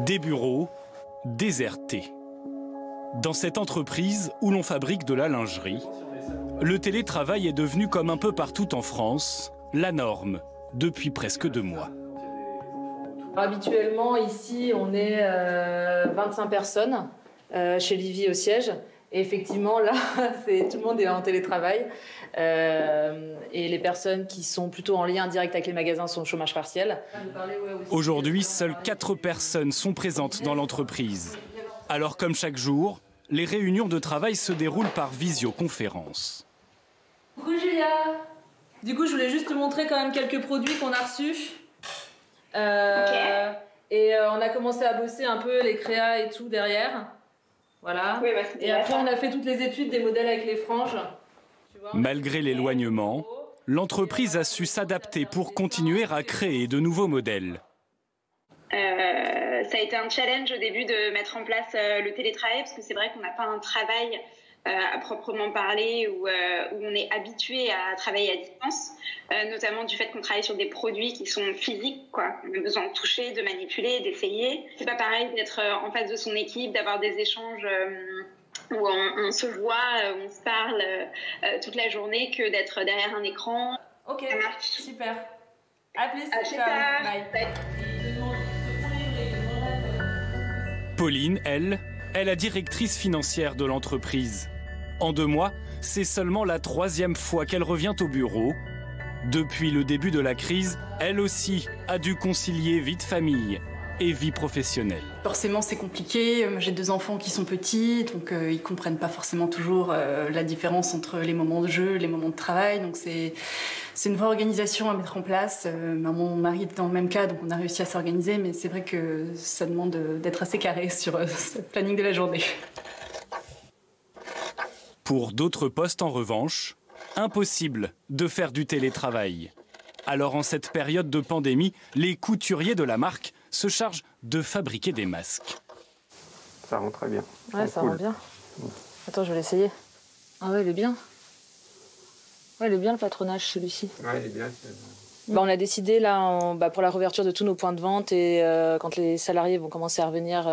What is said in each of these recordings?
Des bureaux désertés. Dans cette entreprise où l'on fabrique de la lingerie, le télétravail est devenu, comme un peu partout en France, la norme depuis presque 2 mois. Habituellement, ici, on est 25 personnes chez Livy au siège. Et effectivement, là, tout le monde est en télétravail. Et les personnes qui sont plutôt en lien direct avec les magasins sont au chômage partiel. Aujourd'hui, seules 4 personnes sont présentes dans l'entreprise. Alors, comme chaque jour, les réunions de travail se déroulent par visioconférence. Coucou Julia. Du coup, je voulais juste te montrer quand même quelques produits qu'on a reçus. Et on a commencé à bosser un peu les créas et tout derrière. Voilà. Oui, et après, on a fait toutes les études des modèles avec les franges. Tu vois, malgré l'éloignement, l'entreprise a su s'adapter pour continuer à créer de nouveaux modèles. Ça a été un challenge au début de mettre en place le télétravail, parce que c'est vrai qu'on n'a pas un travail à proprement parler où on est habitué à travailler à distance, notamment du fait qu'on travaille sur des produits qui sont physiques, quoi. On a besoin de toucher, de manipuler, d'essayer. C'est pas pareil d'être en face de son équipe, d'avoir des échanges où on se voit, on se parle toute la journée, que d'être derrière un écran. Ok, super. À plus, bye. Pauline, elle, est la directrice financière de l'entreprise. En 2 mois, c'est seulement la 3e fois qu'elle revient au bureau. Depuis le début de la crise, elle aussi a dû concilier vie de famille et vie professionnelle. Forcément, c'est compliqué. J'ai 2 enfants qui sont petits, donc ils comprennent pas forcément toujours la différence entre les moments de jeu, les moments de travail. Donc c'est une vraie organisation à mettre en place. Mon mari est dans le même cas, donc on a réussi à s'organiser, mais c'est vrai que ça demande d'être assez carré sur le planning de la journée. Pour d'autres postes, en revanche, impossible de faire du télétravail. Alors en cette période de pandémie, les couturiers de la marque se chargent de fabriquer des masques. Ça rend très bien. Ouais, ça rend bien. Attends, je vais l'essayer. Ah ouais, il est bien. Ouais, il est bien le patronage, celui-ci. Ouais, il est bien. On a décidé là, pour la réouverture de tous nos points de vente et quand les salariés vont commencer à revenir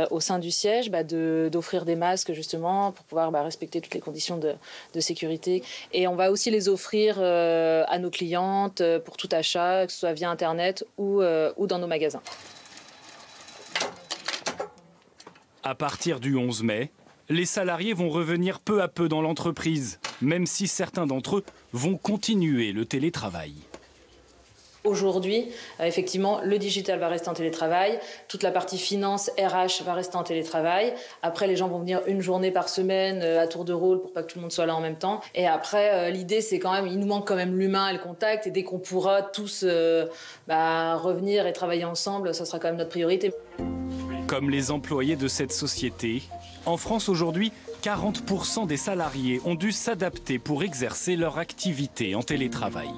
au sein du siège, d'offrir des masques justement pour pouvoir respecter toutes les conditions de sécurité. Et on va aussi les offrir à nos clientes pour tout achat, que ce soit via Internet ou dans nos magasins. À partir du 11 mai, les salariés vont revenir peu à peu dans l'entreprise, même si certains d'entre eux vont continuer le télétravail. Aujourd'hui, effectivement, le digital va rester en télétravail, toute la partie finance, RH va rester en télétravail. Après, les gens vont venir 1 journée par semaine à tour de rôle pour pas que tout le monde soit là en même temps. Et après, l'idée, c'est quand même, il nous manque quand même l'humain et le contact. Et dès qu'on pourra tous revenir et travailler ensemble, ça sera quand même notre priorité. Comme les employés de cette société, en France aujourd'hui, 40% des salariés ont dû s'adapter pour exercer leur activité en télétravail.